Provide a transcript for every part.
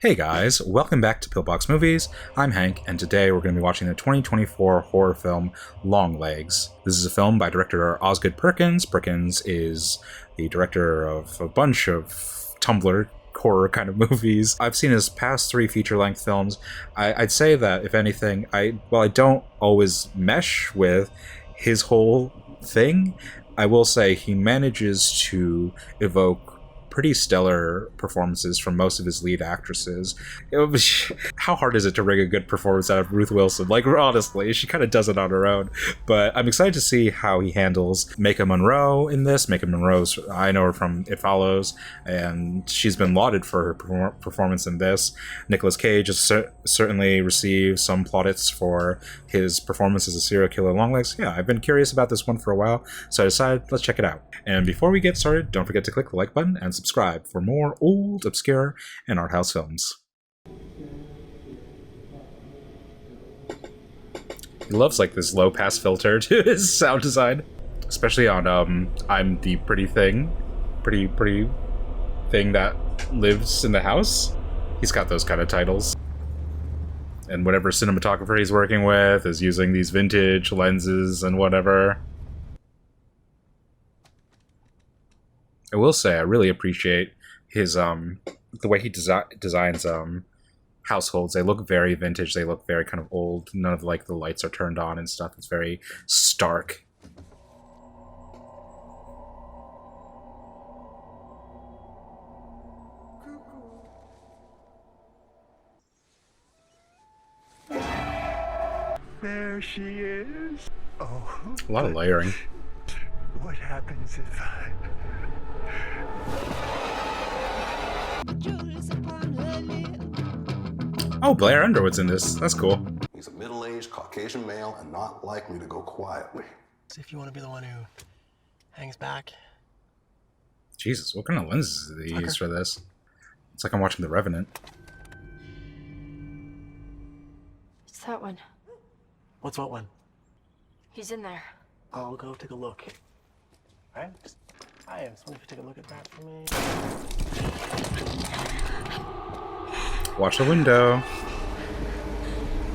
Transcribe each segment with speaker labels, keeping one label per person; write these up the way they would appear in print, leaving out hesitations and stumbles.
Speaker 1: Hey guys, welcome back to Pillbox Movies. I'm Hank, and today we're going to be watching the 2024 horror film Longlegs. This is a film by director Ozgood Perkins. Perkins is the director of a bunch of Tumblr horror kind of movies. I've seen his past three feature-length films. I'd say that, if anything, I don't always mesh with his whole thing. I will say he manages to evoke pretty stellar performances from most of his lead actresses. How hard is it to wring a good performance out of Ruth Wilson? Like, honestly, she kind of does it on her own. But I'm excited to see how he handles Maika Monroe in this. Maika Monroe's, I know her from It Follows, and she's been lauded for her performance in this. Nicolas Cage has certainly received some plaudits for his performance as a serial killer in Longlegs. Yeah, I've been curious about this one for a while, so I decided let's check it out. And before we get started, don't forget to click the like button and subscribe for more old, obscure, and art house films. He loves like this low pass filter to his sound design, especially on I'm the pretty thing that lives in the house. He's got those kind of titles. And whatever cinematographer he's working with is using these vintage lenses and whatever. I will say I really appreciate his the way he designs households. They look very vintage. They look very kind of old. None of like the lights are turned on and stuff. It's very stark.
Speaker 2: There she is. Oh,
Speaker 1: A lot of layering.
Speaker 2: what happens if I...
Speaker 1: Oh, Blair Underwood's in this. That's cool.
Speaker 3: He's a middle-aged Caucasian male and not likely to go quietly.
Speaker 4: See if you want to be the one who hangs back.
Speaker 1: Jesus, what kind of lenses did they use for this? It's like I'm watching The Revenant.
Speaker 5: It's that one.
Speaker 4: What's what one?
Speaker 5: He's in there.
Speaker 4: I'll go take a look. Alright? Hi, I was wondering if you take a look at that for me.
Speaker 1: Watch the window.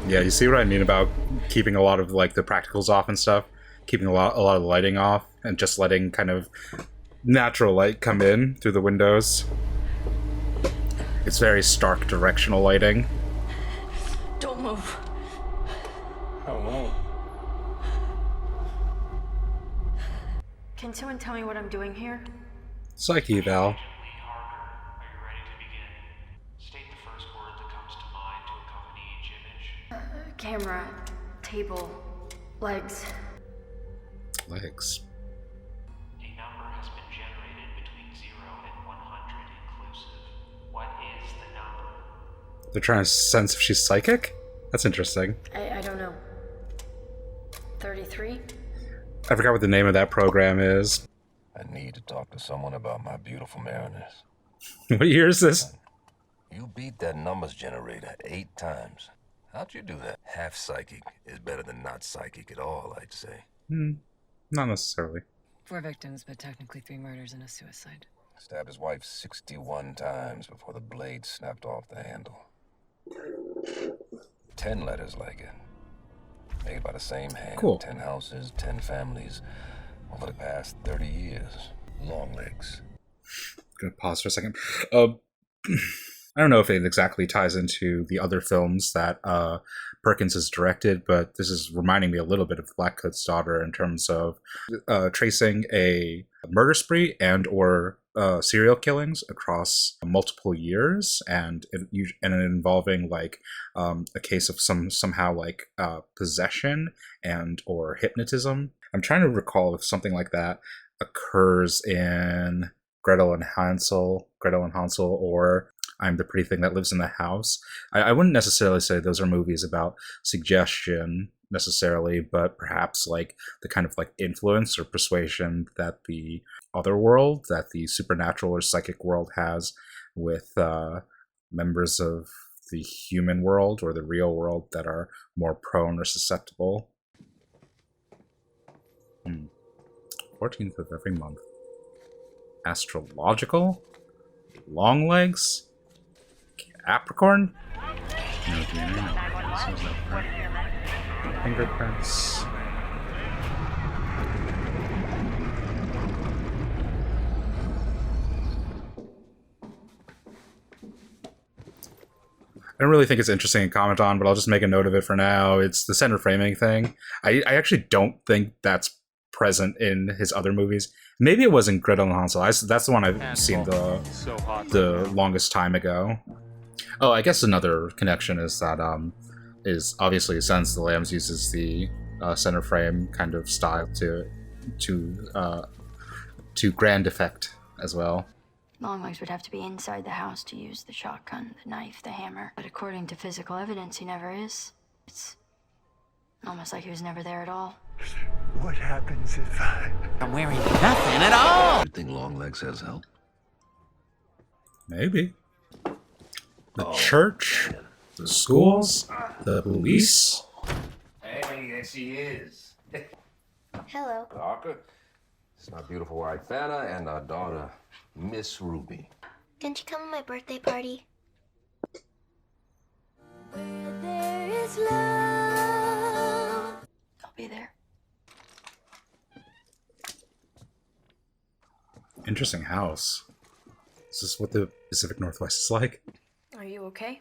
Speaker 1: Yeah, you see what I mean about keeping a lot of like the practicals off and stuff, keeping a lot of the lighting off, and just letting kind of natural light come in through the windows. It's very stark directional lighting.
Speaker 5: Don't move.
Speaker 4: Oh no.
Speaker 5: Can someone tell me what I'm doing here?
Speaker 1: Psyche eval.
Speaker 6: Lee Harker, are you ready to begin? State the first word that comes to mind to accompany each image.
Speaker 5: Camera, table, legs.
Speaker 1: Legs.
Speaker 6: A number has been generated between 0 and 100 inclusive. What is the number?
Speaker 1: They're trying to sense if she's psychic? That's interesting.
Speaker 5: I don't know. 33?
Speaker 1: I forgot what the name of that program is.
Speaker 7: I need to talk to someone about my beautiful mariners.
Speaker 1: What year is this?
Speaker 7: You beat that numbers generator 8 times. How'd you do that? Half psychic is better than not psychic at all, I'd say.
Speaker 1: Not necessarily.
Speaker 8: 4 victims, but technically 3 murders and a suicide.
Speaker 7: Stabbed his wife 61 times before the blade snapped off the handle. 10 letters like it. Made by the same hand.
Speaker 1: Cool.
Speaker 7: 10 houses, 10 families over the past 30 years. Longlegs.
Speaker 1: Gonna pause for a second. I don't know if it exactly ties into the other films that Perkins has directed, but this is reminding me a little bit of Blackcoat's Daughter in terms of tracing a murder spree and or serial killings across multiple years, and involving like a case of somehow like possession and or hypnotism. I'm trying to recall if something like that occurs in Gretel and Hansel, or I'm the Pretty Thing That Lives in the House. I wouldn't necessarily say those are movies about suggestion necessarily, but perhaps like the kind of like influence or persuasion that the other world, that the supernatural or psychic world has with members of the human world or the real world that are more prone or susceptible. 14th of every month. Astrological? Longlegs? Apricorn? No DNA, no. So no fingerprints. I don't really think it's interesting to comment on, but I'll just make a note of it for now. It's the center framing thing. I actually don't think that's present in his other movies. Maybe it was in Grid on the Hansel. That's the one I've seen the longest time ago. Oh, I guess another connection is that is obviously Silence of the Lambs uses the center frame kind of style to grand effect as well.
Speaker 5: Longlegs would have to be inside the house to use the shotgun, the knife, the hammer. But according to physical evidence, he never is. It's almost like he was never there at all.
Speaker 2: What happens if
Speaker 4: I'm wearing nothing at all.
Speaker 7: You think Longlegs has help?
Speaker 1: Maybe. The church, the schools, the police.
Speaker 7: Hey, there she is.
Speaker 9: Hello.
Speaker 7: Harker, it's my beautiful wife, Vanna, and our daughter, Miss Ruby.
Speaker 9: Can you come to my birthday party? Where there is love.
Speaker 5: I'll be there.
Speaker 1: Interesting house. Is this what the Pacific Northwest is like?
Speaker 5: Are you okay?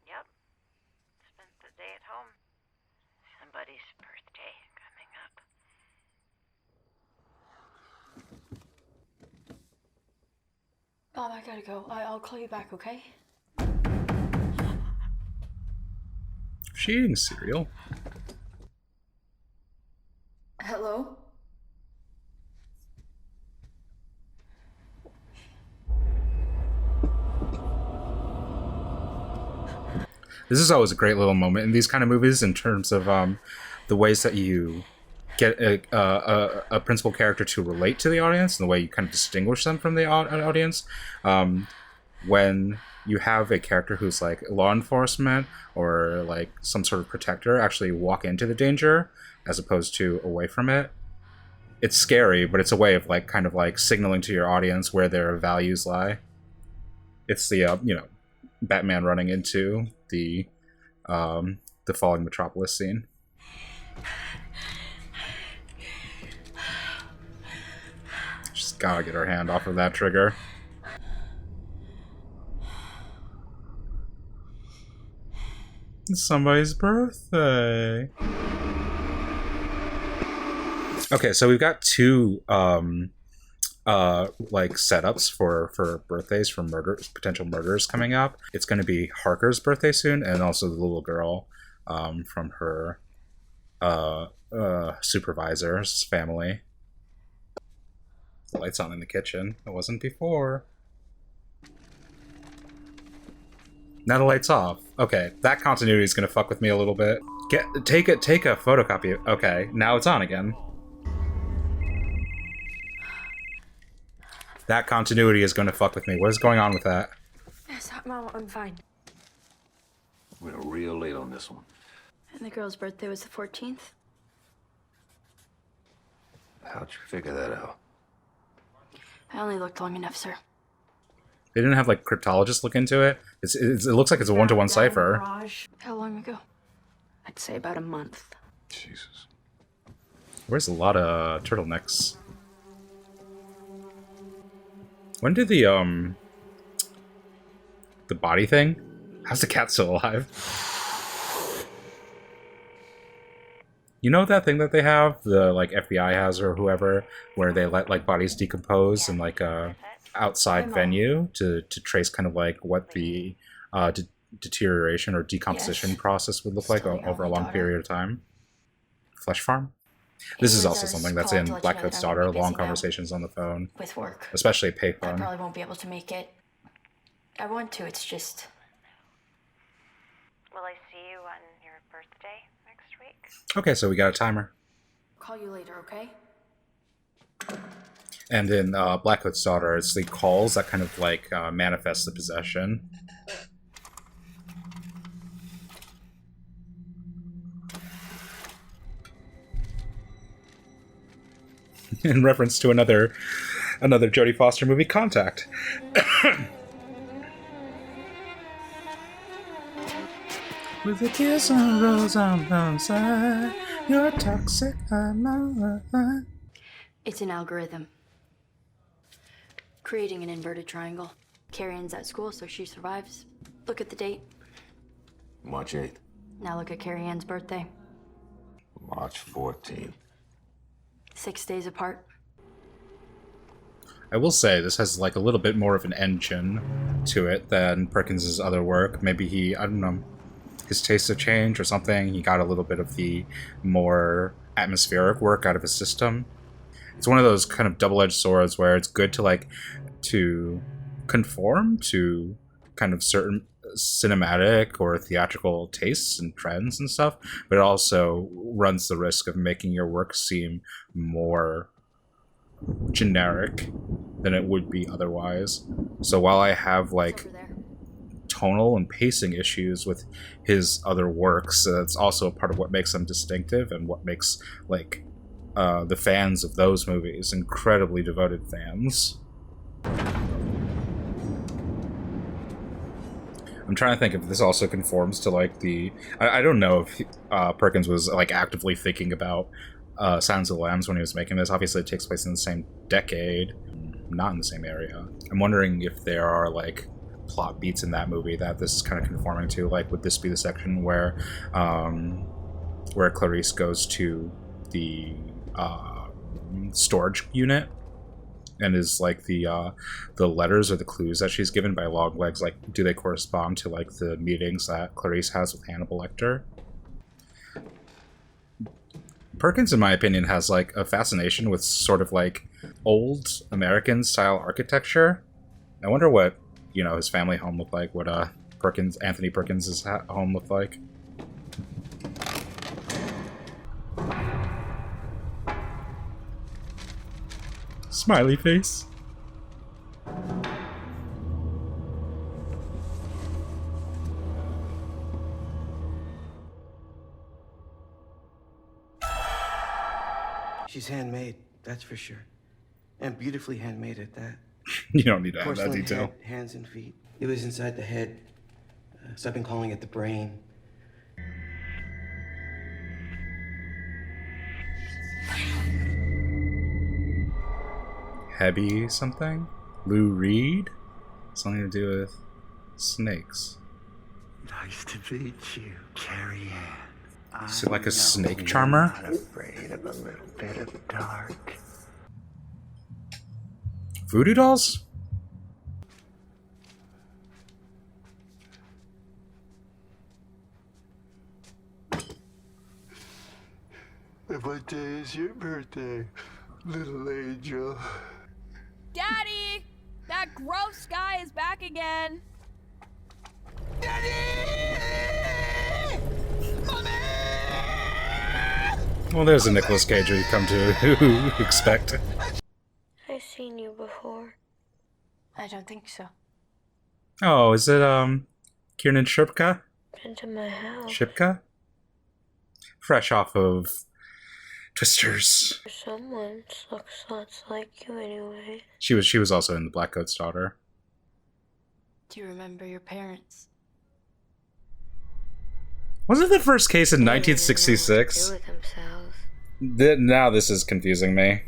Speaker 10: Yep. Spent the day at home. Somebody's birthday coming up.
Speaker 5: Mom, I gotta go. I'll call you back, okay?
Speaker 1: Is she eating cereal?
Speaker 5: Hello?
Speaker 1: This is always a great little moment in these kind of movies in terms of the ways that you get a principal character to relate to the audience and the way you kind of distinguish them from the audience. When you have a character who's like law enforcement or like some sort of protector actually walk into the danger as opposed to away from it. It's scary, but it's a way of like kind of like signaling to your audience where their values lie. It's the Batman running into the falling metropolis scene. Just gotta get her hand off of that trigger. It's somebody's birthday. Okay, so we've got two like setups for birthdays for potential murders coming up. It's going to be Harker's birthday soon, and also the little girl from her supervisor's family. The light's on in the kitchen. It wasn't before. Now the light's off. Okay, that continuity is going to fuck with me a little bit. Take a photocopy. Okay, now it's on again. That continuity is going to fuck with me. What is going on with that?
Speaker 5: Yes, Mom, I'm fine.
Speaker 7: We're real late on this one.
Speaker 5: And the girl's birthday was the 14th?
Speaker 7: How'd you figure that out?
Speaker 5: I only looked long enough, sir.
Speaker 1: They didn't have like cryptologists look into it. It looks like it's a one-to-one cipher.
Speaker 5: How long ago?
Speaker 10: I'd say about a month.
Speaker 7: Jesus.
Speaker 1: Where's a lot of turtlenecks? When did the body thing? How's the cat still alive? You know that thing that they have, the like FBI has or whoever, where they let like bodies decompose in like a outside venue to trace kind of like what the deterioration or decomposition process would look like over a long period of time. Flesh farm. This is also something that's in Blackcoat's Daughter, long conversations on the phone.
Speaker 5: With work.
Speaker 1: Especially
Speaker 5: I
Speaker 1: payphone.
Speaker 5: probably won't be able to make it. I want to, it's just...
Speaker 10: Will I see you on your birthday next week?
Speaker 1: Okay, so we got a timer.
Speaker 5: Call you later, okay?
Speaker 1: And in Blackcoat's Daughter, it's the calls that kind of like manifest the possession. In reference to another Jodie Foster movie, Contact. With a kiss and a rose on the side, you're toxic.
Speaker 5: It's an algorithm. Creating an inverted triangle. Carrie's at school, so she survives. Look at the date.
Speaker 7: March 8th.
Speaker 5: Now look at Carrie Ann's birthday.
Speaker 7: March 14th.
Speaker 5: 6 days apart.
Speaker 1: I will say this has like a little bit more of an engine to it than Perkins's other work. Maybe he, I don't know, his tastes have changed or something. He got a little bit of the more atmospheric work out of his system. It's one of those kind of double-edged swords where it's good to like to conform to kind of certain cinematic or theatrical tastes and trends and stuff, but it also runs the risk of making your work seem more generic than it would be otherwise. So while I have like tonal and pacing issues with his other works, that's also a part of what makes them distinctive and what makes like the fans of those movies incredibly devoted fans. I'm trying to think if this also conforms to like the... I don't know if Perkins was like actively thinking about Silence of the Lambs when he was making this. Obviously it takes place in the same decade, not in the same area. I'm wondering if there are like plot beats in that movie that this is kind of conforming to. Like, would this be the section where Clarice goes to the storage unit and is like the letters or the clues that she's given by Longlegs, like, do they correspond to like the meetings that Clarice has with Hannibal Lecter? Perkins, in my opinion, has like a fascination with sort of like old American style architecture. I wonder what, you know, his family home looked like, what Anthony Perkins' home looked like. Smiley face.
Speaker 4: She's handmade, that's for sure. And beautifully handmade at that.
Speaker 1: You don't need to have that
Speaker 4: Porcelain
Speaker 1: detail.
Speaker 4: head, hands and feet. It was inside the head, so I've been calling it the brain.
Speaker 1: Hebby something? Lou Reed? Something to do with snakes.
Speaker 2: Nice to meet you, Carrie Ann.
Speaker 1: Is it like a snake
Speaker 2: you're
Speaker 1: charmer?
Speaker 2: Not afraid of a little bit of dark.
Speaker 1: Voodoo dolls?
Speaker 2: What day is your birthday, little angel?
Speaker 11: Daddy! That gross guy is back again!
Speaker 1: Well, there's a Nicolas Cage you come to expect.
Speaker 9: I've seen you before.
Speaker 5: I don't think so.
Speaker 1: Oh, is it, Kiernan Shipka?
Speaker 9: Been to my house.
Speaker 1: Shipka? Fresh off of Twisters.
Speaker 9: Someone looks lots like you anyway.
Speaker 1: She was also in The Black Coat's Daughter.
Speaker 5: Do you remember your parents?
Speaker 1: Wasn't the first case in
Speaker 9: They didn't even know what to
Speaker 1: 1966?
Speaker 9: do with themselves.
Speaker 1: Now this is confusing me.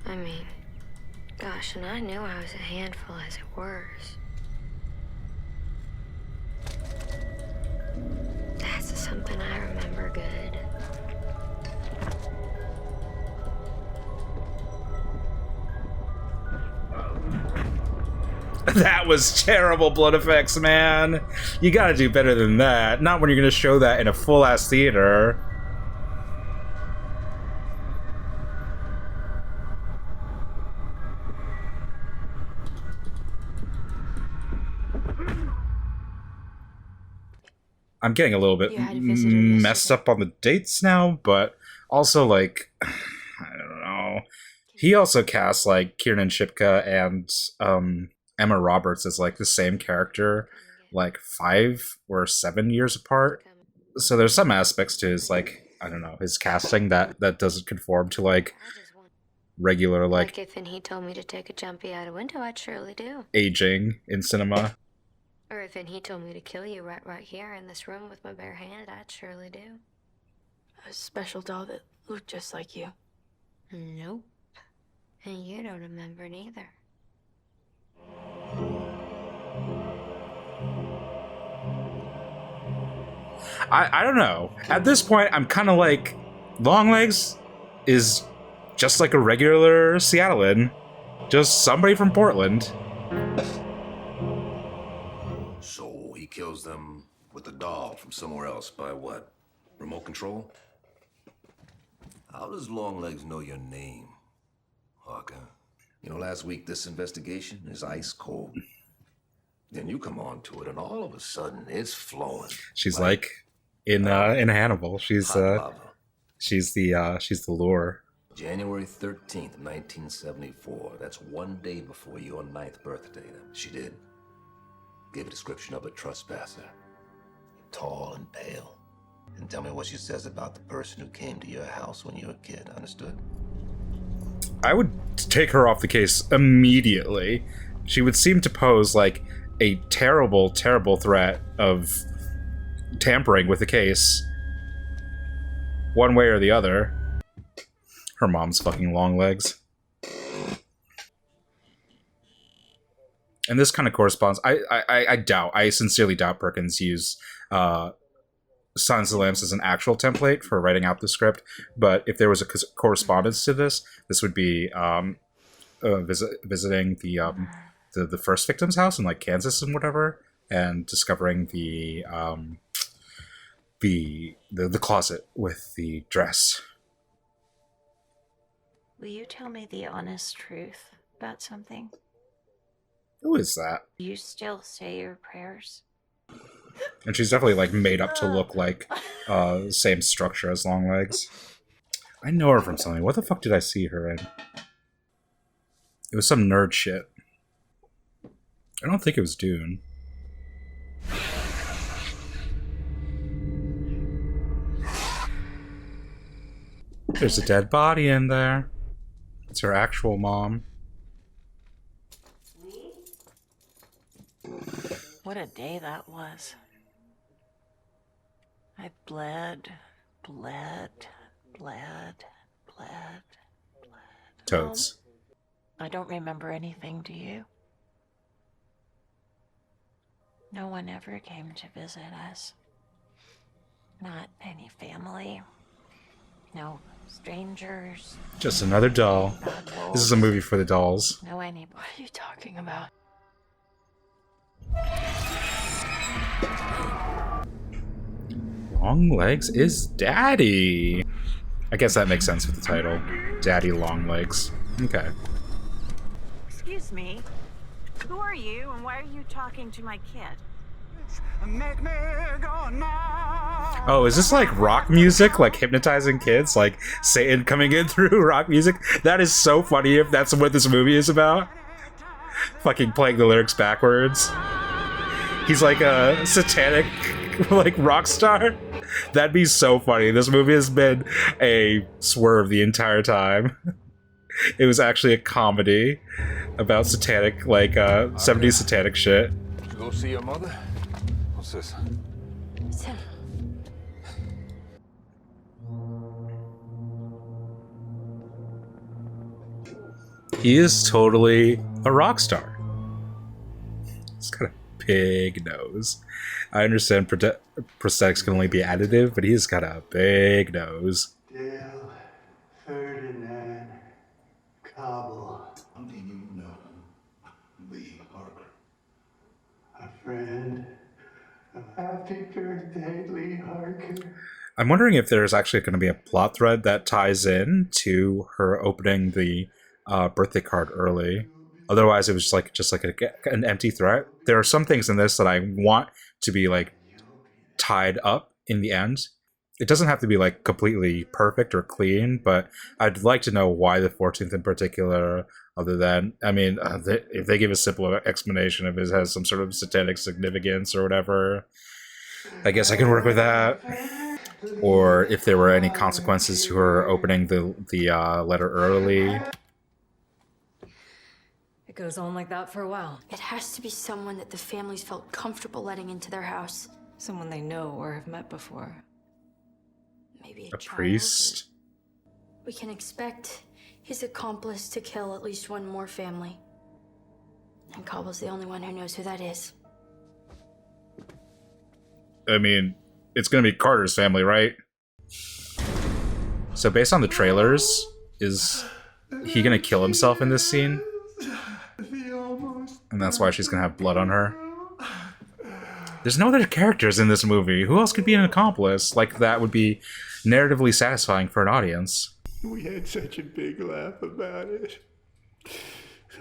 Speaker 9: I mean, gosh, and I knew I was a handful as it was. That's something I remember good.
Speaker 1: That was terrible blood effects, man. You gotta do better than that. Not when you're gonna show that in a full-ass theater. I'm getting a little bit
Speaker 5: You had a visitor yesterday.
Speaker 1: messed up on the dates now, but also, like, I don't know. He also cast, like, Kiernan Shipka and Emma Roberts as, like, the same character, like, 5 or 7 years apart. So there's some aspects to his, like, I don't know, his casting that doesn't conform to, like, regular,
Speaker 9: Like
Speaker 1: like,
Speaker 9: if he told me to take a jumpy out a window, I'd surely do.
Speaker 1: aging in cinema.
Speaker 9: Or if he told me to kill you right here in this room with my bare hand, I'd surely do.
Speaker 5: A special doll that looked just like you.
Speaker 9: Nope. And you don't remember it either.
Speaker 1: I don't know. At this point, I'm kind of like, Longlegs is just like a regular Seattlean. Just somebody from Portland.
Speaker 7: So he kills them with a doll from somewhere else by what? Remote control? How does Longlegs know your name, Harker? You know, last week this investigation is ice cold. Then you come on to it, and all of a sudden it's flowing.
Speaker 1: She's like in Hannibal. She's
Speaker 7: hot
Speaker 1: the lure.
Speaker 7: January 13th, 1974. That's one day before your 9th birthday. She did. Gave a description of a trespasser. Tall and pale. And tell me what she says about the person who came to your house when you were a kid. Understood?
Speaker 1: I would take her off the case immediately. She would seem to pose like a terrible, terrible threat of tampering with the case. One way or the other. Her mom's fucking Longlegs. And this kind of corresponds. I sincerely doubt Perkins used Silence of the Lambs as an actual template for writing out the script. But if there was a correspondence to this, this would be visiting the first victim's house in like Kansas and whatever, and discovering the closet with the dress.
Speaker 10: Will you tell me the honest truth about something?
Speaker 1: Who is that?
Speaker 10: Do you still say your prayers?
Speaker 1: And she's definitely like made up to look like same structure as Longlegs. I know her from something. What the fuck did I see her in? It was some nerd shit. I don't think it was Dune. There's a dead body in there. It's her actual mom.
Speaker 10: What a day that was. I bled.
Speaker 1: Totes.
Speaker 10: I don't remember anything, do you? No one ever came to visit us. Not any family. No strangers.
Speaker 1: Just another doll. This is a movie for the dolls.
Speaker 10: No anybody.
Speaker 5: What are you talking about?
Speaker 1: Longlegs is Daddy. I guess that makes sense with the title. Daddy Longlegs. Okay.
Speaker 12: Excuse me. Who are you and why are you talking to my kid? Make me go now.
Speaker 1: Oh, is this like rock music? Like hypnotizing kids? Like Satan coming in through rock music? That is so funny if that's what this movie is about. Fucking playing the lyrics backwards. He's like a satanic like rock star. That'd be so funny. This movie has been a swerve the entire time. It was actually a comedy about satanic, like 70s satanic shit.
Speaker 7: Did you go see your mother? What's this?
Speaker 5: It's him.
Speaker 1: He is totally a rock star. He's got a big nose. I understand prosthetics can only be additive, but he's got a big nose.
Speaker 2: Dale Ferdinand Cobble. How do you know Lee Harker? A friend. Happy birthday, Lee Harker.
Speaker 1: I'm wondering if there's actually going to be a plot thread that ties in to her opening the birthday card early. Otherwise, it was just like an empty threat. There are some things in this that I want to be like tied up in the end. It doesn't have to be like completely perfect or clean, but I'd like to know why the 14th in particular, other than, I mean, if they give a simple explanation of it has some sort of satanic significance or whatever, I guess I can work with that. Or if there were any consequences to her opening the letter early.
Speaker 8: It goes on like that for a while.
Speaker 5: It has to be someone that the families felt comfortable letting into their house.
Speaker 8: Someone they know or have met before.
Speaker 5: Maybe
Speaker 1: A
Speaker 5: child.
Speaker 1: priest?
Speaker 5: We can expect his accomplice to kill at least one more family. And Cobble's the only one who knows who that is.
Speaker 1: I mean, it's gonna be Carter's family, right? So based on the trailers, is he gonna kill himself in this scene? And that's why she's gonna have blood on her? There's no other characters in this movie. Who else could be an accomplice? Like, that would be narratively satisfying for an audience.
Speaker 2: We had such a big laugh about it.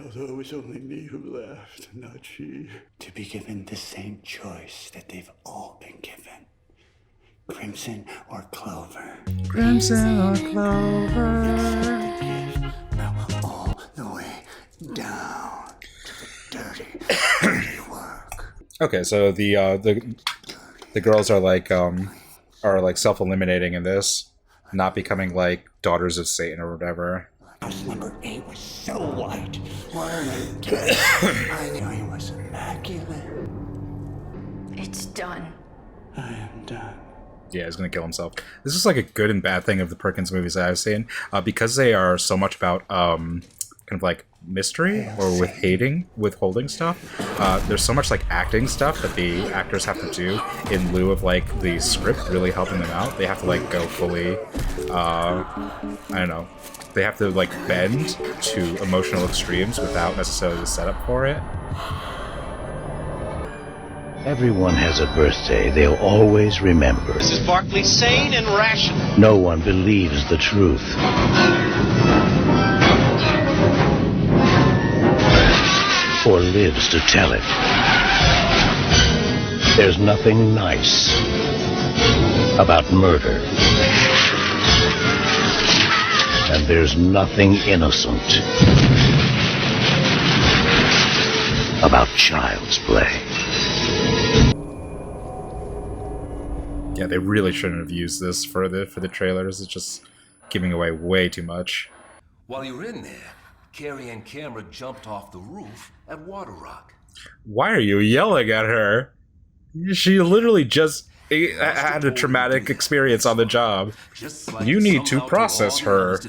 Speaker 2: Although it was only me who laughed, not she. To be given the same choice that they've all been given. Crimson or clover.
Speaker 1: Crimson or clover.
Speaker 2: All the way down to the dirty work.
Speaker 1: Okay, so the girls are like self-eliminating in this, not becoming like daughters of Satan or whatever.
Speaker 2: House number 8 was so white. I knew he was immaculate.
Speaker 5: It's done.
Speaker 2: I am done.
Speaker 1: Yeah, he's gonna kill himself. This is like a good and bad thing of the Perkins movies that I've seen, because they are so much about kind of like mystery or withholding stuff. There's so much like acting stuff that the actors have to do in lieu of like the script really helping them out. They have to like go fully, I don't know. They have to like bend to emotional extremes without necessarily the setup for it.
Speaker 13: Everyone has a birthday they'll always remember.
Speaker 14: Mrs. Barkley, sane and rational.
Speaker 13: No one believes the truth. Or lives to tell it. There's nothing nice about murder. And there's nothing innocent about child's play.
Speaker 1: Yeah, they really shouldn't have used this for the trailers. It's just giving away way too much.
Speaker 7: While you're in there, Carrie and Camera jumped off the roof at Water Rock.
Speaker 1: Why are you yelling at her? She literally just had a traumatic experience on the job.
Speaker 7: Like
Speaker 1: you need to process her.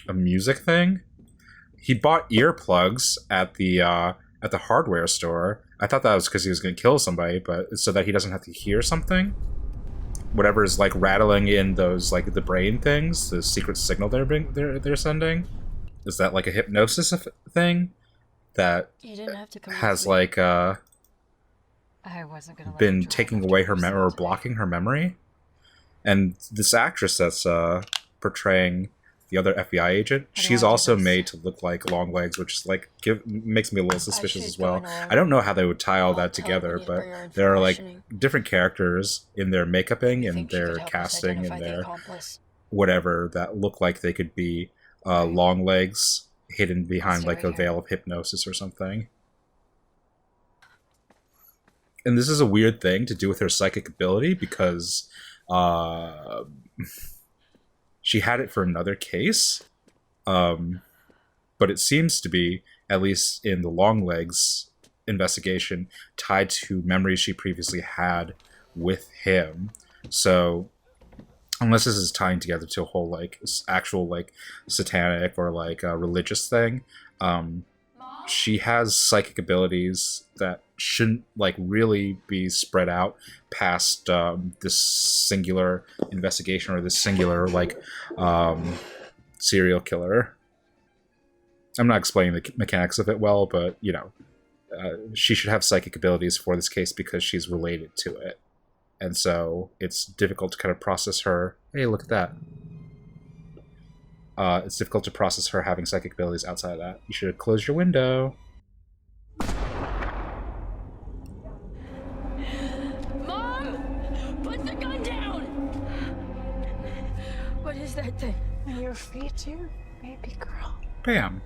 Speaker 1: A music thing? He bought earplugs at the hardware store. I thought that was because he was going to kill somebody, but it's so that he doesn't have to hear something. Whatever is like rattling in those like the brain things, the secret signal they're sending. Is that like a hypnosis thing that has like
Speaker 8: I wasn't gonna
Speaker 1: been taking away her memory or blocking her memory? And this actress that's portraying the other FBI agent, she's also made to look like Longlegs, which is like makes me a little suspicious as well. I don't know how they would tie all that together, but there are like different characters in their makeuping and their casting and their whatever that look like they could be Longlegs hidden behind like a veil of hypnosis or something. And this is a weird thing to do with her psychic ability because she had it for another case, but it seems to be, at least in the Longlegs investigation, tied to memories she previously had with him. So, unless this is tying together to a whole like actual like satanic or like religious thing, she has psychic abilities that shouldn't like really be spread out past this singular investigation or this singular like serial killer. I'm not explaining the mechanics of it well, but you know, she should have psychic abilities for this case because she's related to it, and so it's difficult to kind of process her. Hey, look at that. It's difficult to process her having psychic abilities outside of that. You should have closed your window.
Speaker 11: Mom! Put the gun down! What is that thing?
Speaker 10: Are you afraid to, baby girl?
Speaker 1: Bam.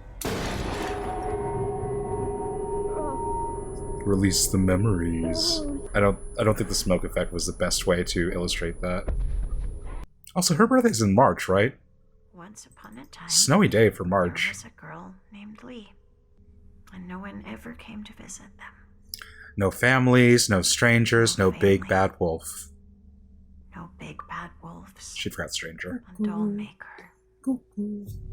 Speaker 1: Release the memories. I don't think the smoke effect was the best way to illustrate that. Also, her birthday's in March, right?
Speaker 10: once upon a time,
Speaker 1: Snowy day for
Speaker 10: there
Speaker 1: March.
Speaker 10: was a girl named Lee, and no one ever came to visit them.
Speaker 1: No families, no strangers, no big bad wolf.
Speaker 10: No big bad wolves.
Speaker 1: She forgot stranger.
Speaker 10: A doll maker.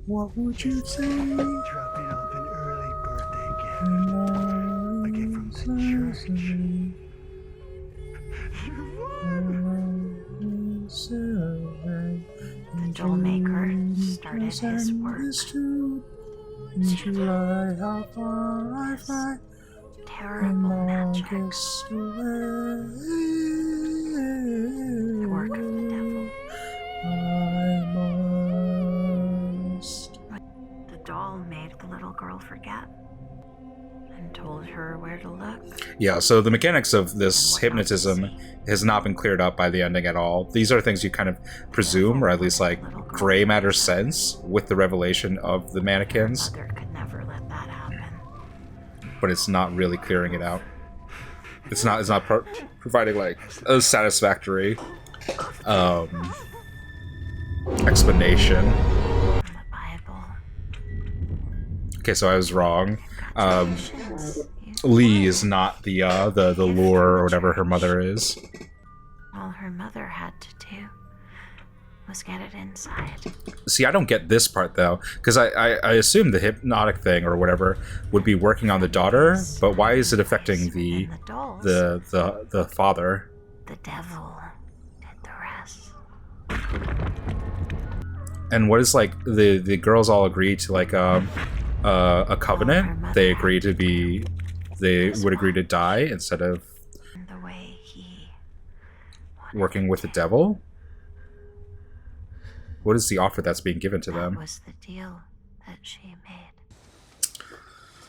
Speaker 1: What would you say?
Speaker 2: Dropping off an early birthday gift. A gift from the church.
Speaker 10: The doll maker started his work.
Speaker 1: July, how far I fly.
Speaker 10: Terrible magic. The work of the devil. The doll made the little girl forget and told her where to look.
Speaker 1: Yeah, so the mechanics of this hypnotism has not been cleared up by the ending at all. These are things you kind of presume, or at least like gray matter sense with the revelation of the mannequins.
Speaker 10: Mother could never let that happen.
Speaker 1: But it's not really clearing it out. It's not providing like a satisfactory explanation.
Speaker 10: The Bible.
Speaker 1: Okay, so I was wrong. Lee is not the lure or whatever her mother is.
Speaker 10: All her mother had to do was get it inside.
Speaker 1: See, I don't get this part though, because I assume the hypnotic thing or whatever would be working on the daughter, but why is it affecting the father?
Speaker 10: The devil did the rest.
Speaker 1: And what is like the girls all agree to like a covenant? They agree to be, they would agree to die instead of
Speaker 10: The way he
Speaker 1: working with the devil. What is the offer that's being given to them?
Speaker 10: That was the deal that she made.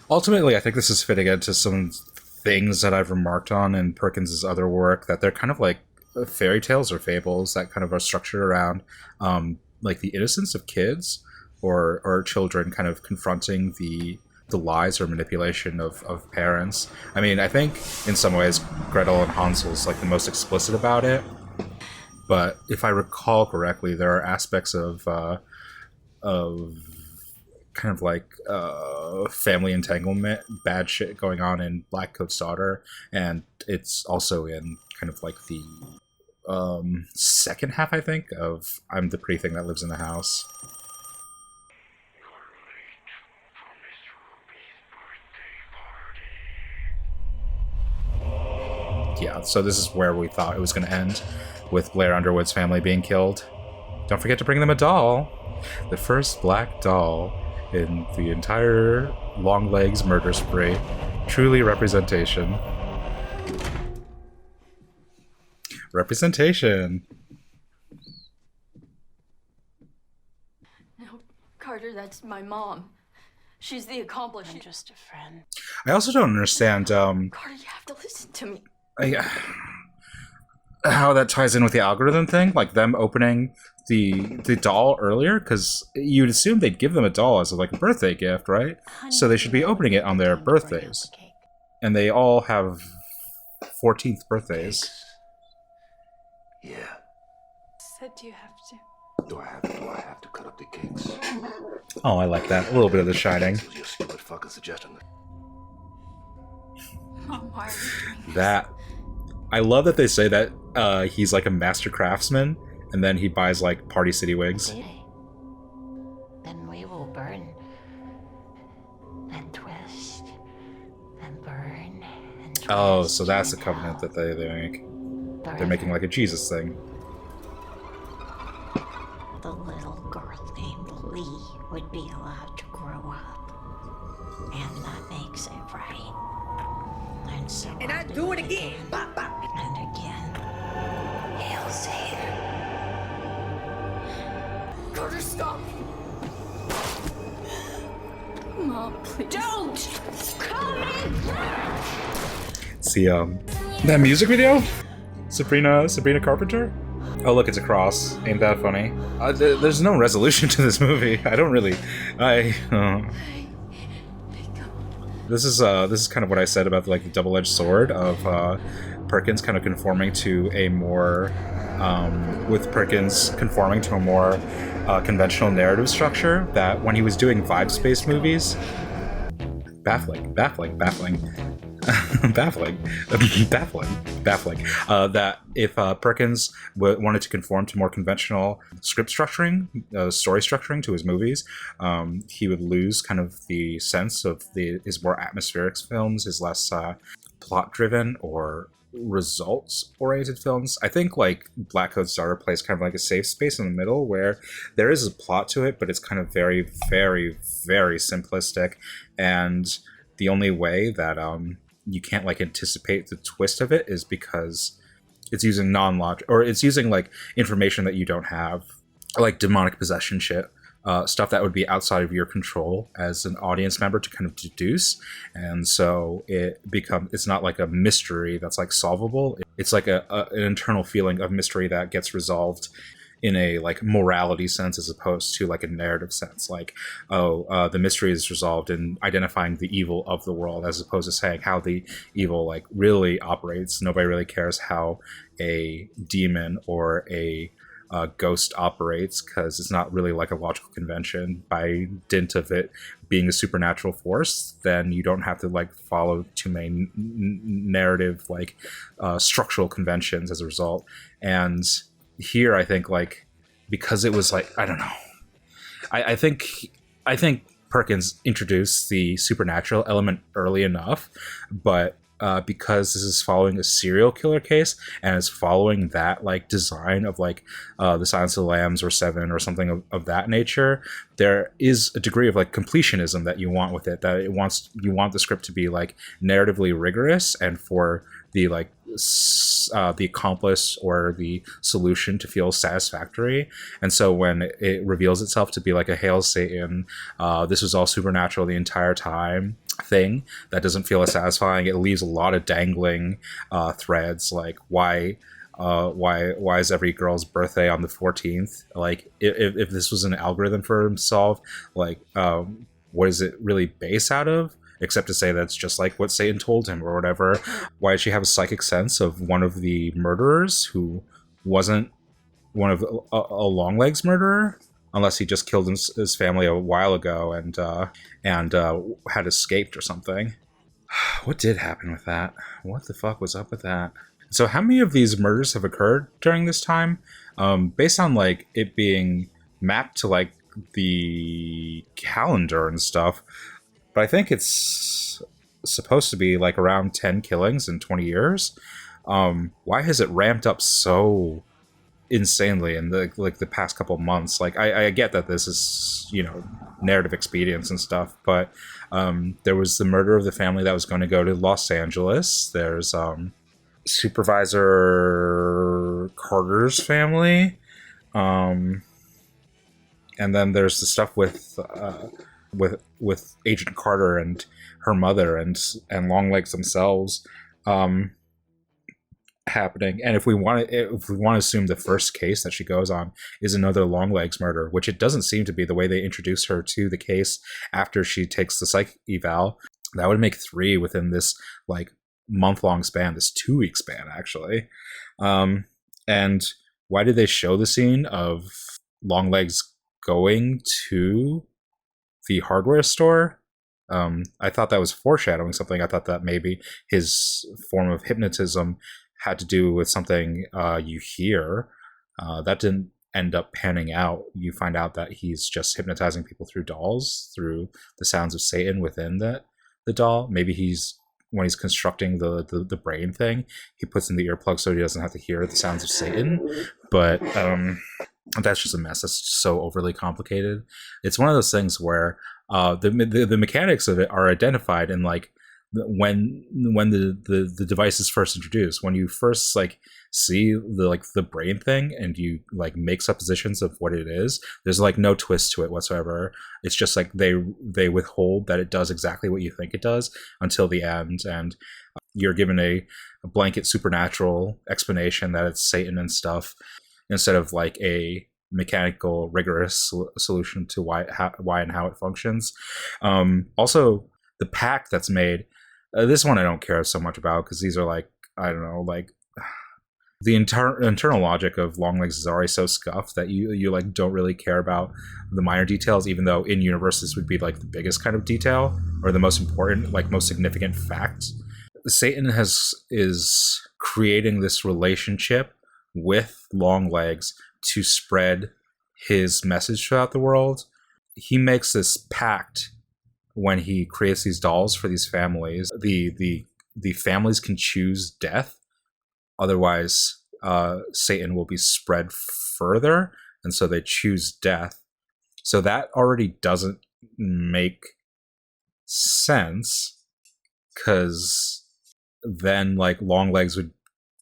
Speaker 1: Ultimately, I think this is fitting into some things that I've remarked on in Perkins's other work, that they're kind of like fairy tales or fables that kind of are structured around like the innocence of kids or children kind of confronting the lies or manipulation of parents. I mean, I think in some ways Gretel and Hansel's like the most explicit about it. But if I recall correctly, there are aspects of kind of like family entanglement, bad shit going on in Blackcoat's daughter, and it's also in kind of like the second half, I think, of I'm the Pretty Thing That Lives in the House. Yeah, so this is where we thought it was going to end, with Blair Underwood's family being killed. Don't forget to bring them a doll. The first black doll in the entire Longlegs murder spree. Truly representation. Representation.
Speaker 5: No, Carter, that's my mom. She's the accomplice.
Speaker 8: I'm just a friend.
Speaker 1: I also don't understand
Speaker 5: Carter, you have to listen to me.
Speaker 1: How that ties in with the algorithm thing, like them opening the doll earlier, because you'd assume they'd give them a doll as like a birthday gift, right? So they should be opening it on their birthdays, and they all have 14th birthdays.
Speaker 3: Yeah.
Speaker 8: Said you have to.
Speaker 3: Do I have to cut up the cakes?
Speaker 1: Oh, I like that. A little bit of The Shining.
Speaker 3: This was your stupid fucking suggestion.
Speaker 5: Mom, why are you doing this?
Speaker 1: That. I love that they say that he's like a master craftsman, and then he buys like Party City wigs.
Speaker 10: Then we will burn, and twist, and burn, and twist.
Speaker 1: Oh, so that's the covenant that they make. They're making like a Jesus thing.
Speaker 10: The little girl named Lee would be allowed to grow up, and that makes it right. And so
Speaker 11: And I do it again.
Speaker 10: And again. He'll say it.
Speaker 5: Carter, stop. Mom, please.
Speaker 11: Don't come in.
Speaker 1: See, that music video? Sabrina Carpenter? Oh, look, it's a cross. Ain't that funny? There's no resolution to this movie. I don't really... This is kind of what I said about like the double-edged sword of Perkins kind of conforming to a more conventional narrative structure, that when he was doing vibe-space movies, baffling, that if Perkins wanted to conform to more conventional script structuring, story structuring to his movies, he would lose kind of the sense of his more atmospheric films, his less plot-driven or results-oriented films. I think like Black Coat Starter plays kind of like a safe space in the middle, where there is a plot to it, but it's kind of very, very, very simplistic, and the only way that you can't like anticipate the twist of it is because it's using non-logic, or it's using like information that you don't have, like demonic possession shit. Stuff that would be outside of your control as an audience member to kind of deduce, and so it's not like a mystery that's like solvable. It's like an internal feeling of mystery that gets resolved in a like morality sense, as opposed to like a narrative sense, like the mystery is resolved in identifying the evil of the world, as opposed to saying how the evil like really operates. Nobody really cares how a demon or a ghost operates, because it's not really like a logical convention. By dint of it being a supernatural force, then you don't have to like follow too many narrative like structural conventions as a result. And here I think like, because it was like, I don't know, I think Perkins introduced the supernatural element early enough, but because this is following a serial killer case and it's following that like design of like the Silence of the Lambs or Seven or something of that nature, there is a degree of like completionism that you want with it, that you want the script to be like narratively rigorous, and for the like the accomplice or the solution to feel satisfactory. And so when it reveals itself to be like a Hail Satan, this was all supernatural the entire time thing, that doesn't feel as satisfying. It leaves a lot of dangling threads, like why is every girl's birthday on the 14th? Like if this was an algorithm for him to solve, like what is it really based out of? Except to say that's just like what Satan told him or whatever. Why did she have a psychic sense of one of the murderers who wasn't one of a Longlegs murderer? Unless he just killed his family a while ago and had escaped or something. What did happen with that? What the fuck was up with that? So how many of these murders have occurred during this time? Based on like it being mapped to like the calendar and stuff, but I think it's supposed to be like around 10 killings in 20 years. Why has it ramped up so insanely in the past couple months? Like I get that this is, you know, narrative expedience and stuff, but there was the murder of the family that was going to go to Los Angeles. There's Supervisor Carter's family, and then there's the stuff with Agent Carter and her mother and Longlegs themselves happening. And if we want to assume the first case that she goes on is another Longlegs murder, which it doesn't seem to be the way they introduce her to the case after she takes the psych eval, that would make 3 within this like month-long span, this 2-week span actually. And why did they show the scene of Longlegs going to the hardware store? I thought that was foreshadowing something. I thought that maybe his form of hypnotism had to do with something you hear. That didn't end up panning out. You find out that he's just hypnotizing people through dolls, through the sounds of Satan within the doll. Maybe when he's constructing the brain thing, he puts in the earplug so he doesn't have to hear the sounds of Satan. But that's just a mess. That's so overly complicated. It's one of those things where the mechanics of it are identified in like when the device is first introduced. When you first like see the brain thing and you like make suppositions of what it is, there's like no twist to it whatsoever. It's just like they withhold that it does exactly what you think it does until the end, and you're given a blanket supernatural explanation that it's Satan and stuff, instead of like a mechanical, rigorous solution to why and how it functions. Also, the pack that's made, this one I don't care so much about, because these are like I don't know, like the internal logic of Longlegs is already so scuffed that you like don't really care about the minor details, even though in universe this would be like the biggest kind of detail or the most important, like most significant fact. Satan is creating this relationship with Longlegs to spread his message throughout the world. He makes this pact when he creates these dolls for these families. The families can choose death. Otherwise, Satan will be spread further, and so they choose death. So that already doesn't make sense, because then like Longlegs would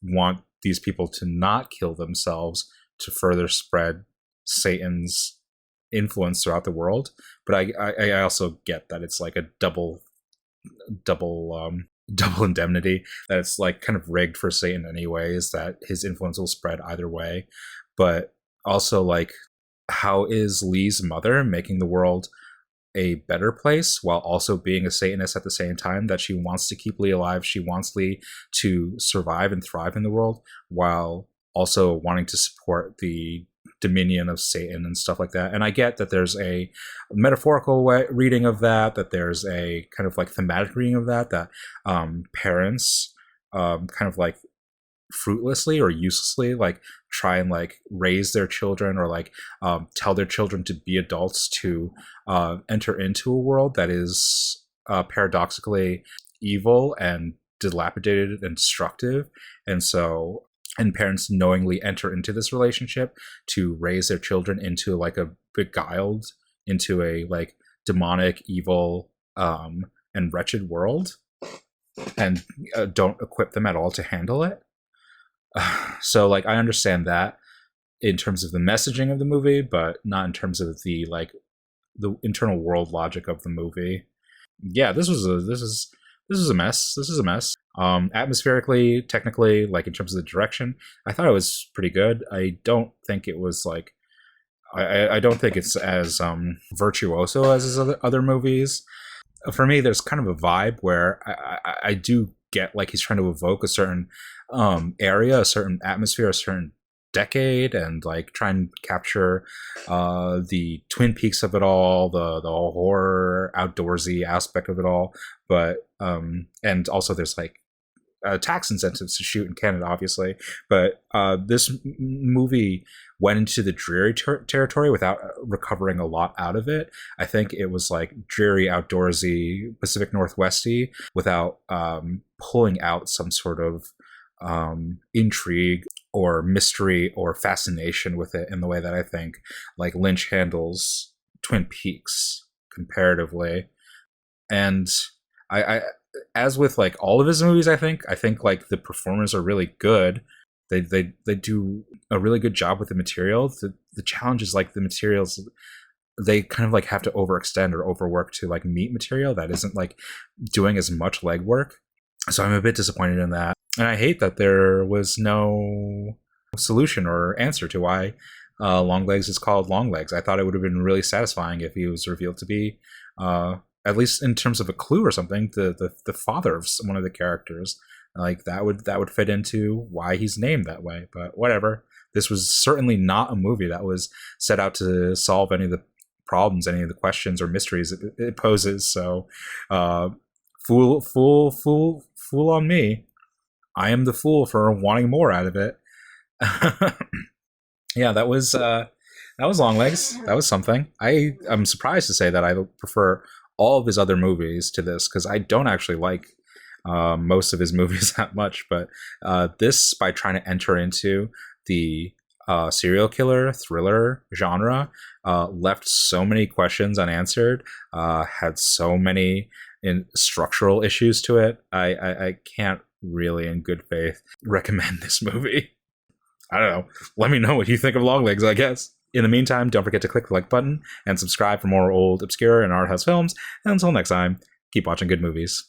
Speaker 1: want these people to not kill themselves to further spread Satan's influence throughout the world. But I also get that it's like a double indemnity, that it's like kind of rigged for Satan anyways, that his influence will spread either way. But also, like, how is Lee's mother making the world a better place while also being a Satanist at the same time? That she wants to keep Lee alive, she wants Lee to survive and thrive in the world, while also wanting to support the dominion of Satan and stuff like that. And I get that there's a metaphorical reading of that, that there's a kind of like thematic reading of that, that parents kind of like fruitlessly or uselessly like try and like raise their children, or like tell their children to be adults to enter into a world that is paradoxically evil and dilapidated and destructive. And parents knowingly enter into this relationship to raise their children into like a beguiled, into a like demonic, evil, and wretched world, and don't equip them at all to handle it. So like I understand that in terms of the messaging of the movie, but not in terms of the like the internal world logic of the movie. Yeah, this is a mess. This is a mess. Atmospherically, technically, like in terms of the direction, I thought it was pretty good. I don't think it was like, I don't think it's as virtuoso as his other movies. For me, there's kind of a vibe where I do get like he's trying to evoke a certain area, a certain atmosphere, a certain decade, and like try and capture the Twin Peaks of it all, the horror outdoorsy aspect of it all. But and also there's like tax incentives to shoot in Canada, obviously. But this movie went into the dreary territory without recovering a lot out of it. I think it was like dreary, outdoorsy, Pacific Northwesty, without pulling out some sort of intrigue or mystery or fascination with it in the way that I think like Lynch handles Twin Peaks comparatively. And I as with like all of his movies, I think like the performers are really good. They do a really good job with the material. The challenge is like the materials, they kind of like have to overextend or overwork to like meet material that isn't like doing as much legwork. So I'm a bit disappointed in that. And I hate that there was no solution or answer to why Longlegs is called Longlegs. I thought it would have been really satisfying if he was revealed to be, at least in terms of a clue or something, the father of one of the characters. Like that would fit into why he's named that way. But whatever. This was certainly not a movie that was set out to solve any of the problems, any of the questions or mysteries it poses. So fool on me. I am the fool for wanting more out of it. Yeah, that was Longlegs. That was something. I'm surprised to say that I prefer all of his other movies to this, because I don't actually like most of his movies that much. But this, by trying to enter into the serial killer thriller genre, left so many questions unanswered, had so many structural issues to it. I can't really in good faith recommend this movie. I don't know. Let me know what you think of Longlegs, I guess. In the meantime, don't forget to click the like button and subscribe for more old, obscure, and art house films. And until next time, keep watching good movies.